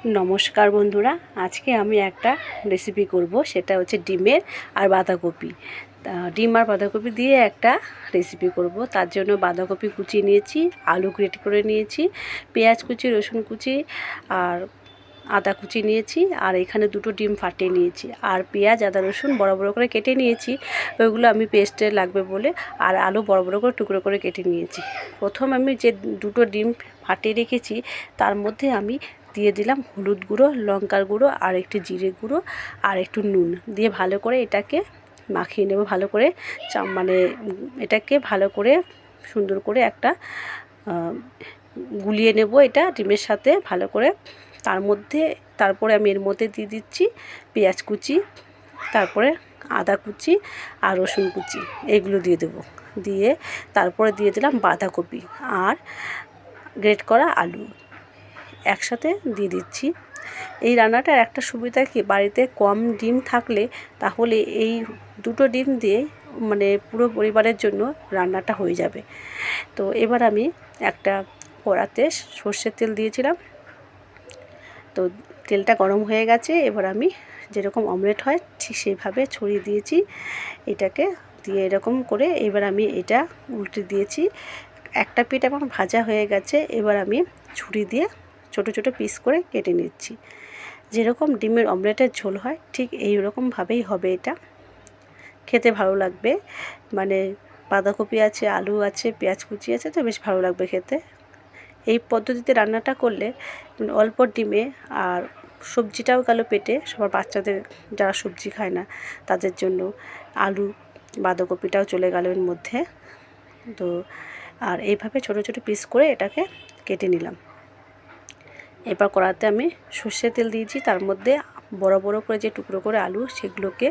নমস্কার বন্ধুরা, আজকে আমি একটা রেসিপি করব, সেটা হচ্ছে ডিমের আর বাঁধাকপি। ডিম আর বাঁধাকপি দিয়ে একটা রেসিপি করব। তার জন্য বাঁধাকপি কুচিয়ে নিয়েছি, আলু গ্রেট করে নিয়েছি, পেঁয়াজ কুচি, রসুন কুচি আর আদা কুচি নিয়েছি, আর এখানে দুটো ডিম ফাটিয়ে নিয়েছি, আর পেঁয়াজ আদা রসুন বড় বড় করে কেটে নিয়েছি, ওইগুলো আমি পেস্টে লাগবে বলে, আর আলু বড় বড় করে টুকরো করে কেটে নিয়েছি। প্রথম আমি যে দুটো ডিম ফাটিয়ে রেখেছি তার মধ্যে আমি দিয়ে দিলাম হলুদ গুঁড়ো, লঙ্কার গুঁড়ো আর একটু জিরে গুঁড়ো আর একটু নুন দিয়ে ভালো করে এটাকে মাখিয়ে নেব। ভালো করে মানে এটাকে ভালো করে সুন্দর করে একটা গুলিয়ে নেব এটা ডিমের সাথে ভালো করে। তারপরে আমি এর মধ্যে দিয়ে দিচ্ছি পেঁয়াজ কুচি, তারপরে আদা কুচি আর রসুন কুচি, এগুলো দিয়ে দেবো। দিয়ে তারপরে দিয়ে দিলাম বাঁধাকপি আর গ্রেট করা আলু একসাথে দিয়ে দিচ্ছি। এই রান্নাটার একটা সুবিধা কি, বাড়িতে কম ডিম থাকলে তাহলে এই দুটো ডিম দিয়ে মানে পুরো পরিবারের জন্য রান্নাটা হয়ে যাবে। তো এবার আমি একটা কড়াতে সর্ষের তেল দিয়েছিলাম, তো তেলটা গরম হয়ে গেছে। এবার আমি যেরকম অমলেট হয় ঠিক সেইভাবে ছড়িয়ে দিয়েছি এটাকে দিয়ে, এরকম করে এবার আমি এটা উল্টে দিয়েছি। একটা পিঠ আমার ভাজা হয়ে গেছে, এবার আমি ছুরি দিয়ে ছোট ছোট পিস করে কেটে নিচ্ছি। যেরকম ডিমের অমলেটের ঝোল হয় ঠিক এই রকমভাবেই হবে এটা, খেতে ভালো লাগবে। মানে বাঁধাকপি আছে, আলু আছে, পেঁয়াজ কুচি আছে, তো বেশ ভালো লাগবে খেতে। এই পদ্ধতিতে রান্নাটা করলে অল্প ডিমে আর সবজিটাও গেল পেটে, সবার বাচ্চাদের যারা সবজি খায় না তাদের জন্য আলু বাঁধাকপিটাও চলে গেল এর মধ্যে। তো আর এইভাবে ছোট ছোট পিস করে এটাকে কেটে নিলাম। এবার কড়াতে আমি সর্ষের তেল দিয়েছি, তার মধ্যে বড় বড় করে যে টুকরো করে আলু সেগুলোকে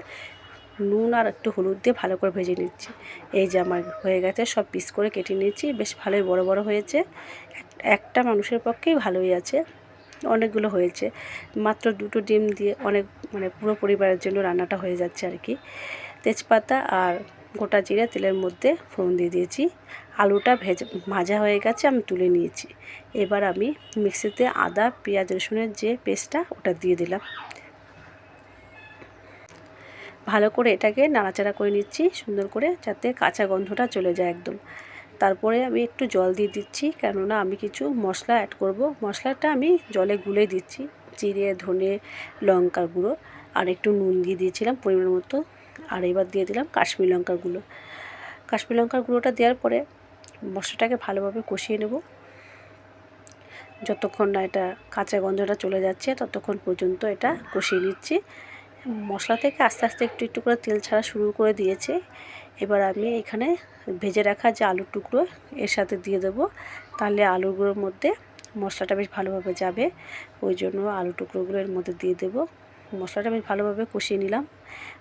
নুন আর একটু হলুদ দিয়ে ভালো করে ভেজে নিচ্ছি। এই যে আমার হয়ে গেছে, সব পিস করে কেটে নিয়েছি, বেশ ভালোই বড় বড় হয়েছে। একটা মানুষের পক্ষেই ভালোই আছে, অনেকগুলো হয়েছে। মাত্র দুটো ডিম দিয়ে অনেক মানে পুরো পরিবারের জন্য রান্নাটা হয়ে যাচ্ছে আর কি। তেজপাতা আর গোটা জিরে তেলের মধ্যে ফোড়ন দিয়ে দিয়েছি। আলুটা ভাজা হয়ে গেছে, আমি তুলে নিয়েছি। এবার আমি মিক্সিতে আদা পেঁয়াজ রসুনের যে পেস্টটা ওটা দিয়ে দিলাম। ভালো করে এটাকে নাড়াচাড়া করে নিচ্ছি সুন্দর করে, যাতে কাঁচা গন্ধটা চলে যায় একদম। তারপরে আমি একটু জল দিয়ে দিচ্ছি, কেননা আমি কিছু মশলা অ্যাড করব। মশলাটা আমি জলে গুলে দিচ্ছি, জিরে ধনে লঙ্কার গুঁড়ো আর একটু নুন দিয়ে দিয়েছিলাম পরিমাণ মতো। আর এবার দিয়ে দিলাম কাশ্মীরি লঙ্কার গুঁড়ো। কাশ্মীরি লঙ্কার গুঁড়োটা দেওয়ার পরে মশলাটাকে ভালোভাবে কষিয়ে নেব। যতক্ষণ না এটা কাঁচা গন্ধটা চলে যাচ্ছে ততক্ষণ পর্যন্ত এটা কষিয়ে নিচ্ছি। মশলা থেকে আস্তে আস্তে একটু একটু করে তেল ছাড়া শুরু করে দিয়েছে। এবার আমি এখানে ভেজে রাখা যে আলুর টুকরো এর সাথে দিয়ে দেবো, তাহলে আলুগুলোর মধ্যে মশলাটা বেশ ভালোভাবে যাবে। ওই জন্য আলু টুকরোগুলো এর মধ্যে দিয়ে দেবো। মশলাটা বেশ ভালোভাবে কষিয়ে নিলাম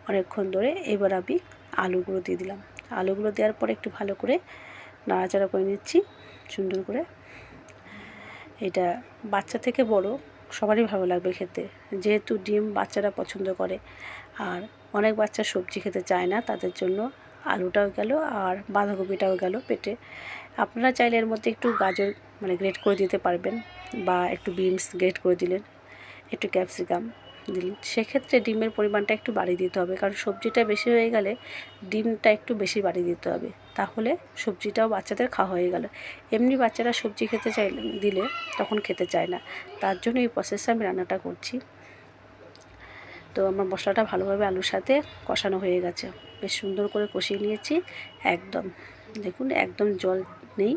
অনেকক্ষণ ধরে। এবার আমি আলুগুলো দিয়ে দিলাম। আলুগুলো দেওয়ার পরে একটু ভালো করে নাড়াচাড়া করে নিচ্ছি সুন্দর করে। এটা বাচ্চা থেকে বড় সবারই ভালো লাগবে খেতে, যেহেতু ডিম বাচ্চারা পছন্দ করে। আর অনেক বাচ্চা সবজি খেতে চায় না, তাদের জন্য আলুটাও গেল আর বাঁধাকপিটাও গেল পেটে। আপনারা চাইলে এর মধ্যে একটু গাজর মানে গ্রেট করে দিতে পারবেন, বা একটু বিনস গ্রেট করে দিলেন, একটু ক্যাপসিকাম দিলেন। সেক্ষেত্রে ডিমের পরিমাণটা একটু বাড়িয়ে দিতে হবে, কারণ সবজিটা বেশি হয়ে গেলে ডিমটা একটু বেশি বাড়িয়ে দিতে হবে, তাহলে সবজিটাও বাচ্চাদের খাওয়া হয়ে গেল। এমনি বাচ্চারা সবজি খেতে চাইলে দিলে তখন খেতে চায় না, তার জন্য এই প্রসেসে আমি রান্নাটা করছি। তো আমার মশলাটা ভালোভাবে আলুর সাথে কষানো হয়ে গেছে, বেশ সুন্দর করে কষিয়ে নিয়েছি একদম। দেখুন একদম জল নেই,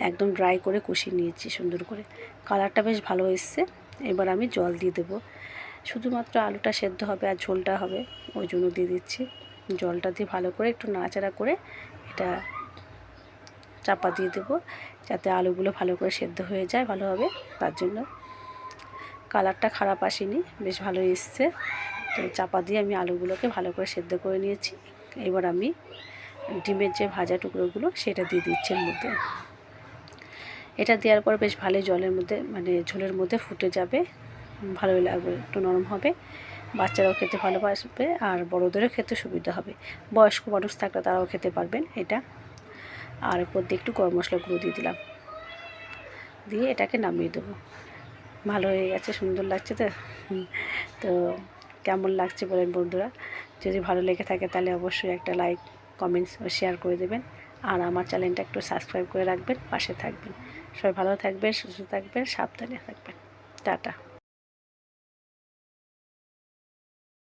একদম ড্রাই করে কষিয়ে নিয়েছি সুন্দর করে। কালারটা বেশ ভালো এসছে। এবার আমি জল দিয়ে দেবো, শুধুমাত্র আলুটা সেদ্ধ হবে আর ঝোলটা হবে, ওই জন্য দিয়ে দিচ্ছি। জলটা দিয়ে ভালো করে একটু নাড়াচাড়া করে এটা চাপা দিয়ে দেবো, যাতে আলুগুলো ভালো করে সেদ্ধ হয়ে যায় ভালোভাবে। তার জন্য কালারটা খারাপ আসেনি, বেশ ভালো এসছে। তো চাপা দিয়ে আমি আলুগুলোকে ভালো করে সেদ্ধ করে নিয়েছি। এবার আমি ডিমের যে ভাজা টুকরোগুলো সেটা দিয়ে দিচ্ছি এর মধ্যে। এটা দেওয়ার পর বেশ ভালোই জলের মধ্যে মানে ঝোলের মধ্যে ফুটে যাবে, ভালোই লাগবে, একটু নরম হবে। বাচ্চারাও খেতে ভালোবাসবে আর বড়োদেরও খেতে সুবিধা হবে। বয়স্ক মানুষ থাকলে তারাও খেতে পারবেন এটা। আর উপর দিয়ে একটু গরম মশলা গুঁড়ো দিয়ে দিলাম, দিয়ে এটাকে নামিয়ে দেবো। ভালো হয়ে গেছে, সুন্দর লাগছে তো। তো কেমন লাগছে বলেন বন্ধুরা। যদি ভালো লেগে থাকে তাহলে অবশ্যই একটা লাইক, কমেন্টস ও শেয়ার করে দেবেন। আর আমার চ্যানেলটা একটু সাবস্ক্রাইব করে রাখবেন, পাশে থাকবেন। সবাই ভালো থাকবেন, সুস্থ থাকবেন, সাবধানে থাকবেন। টাটা।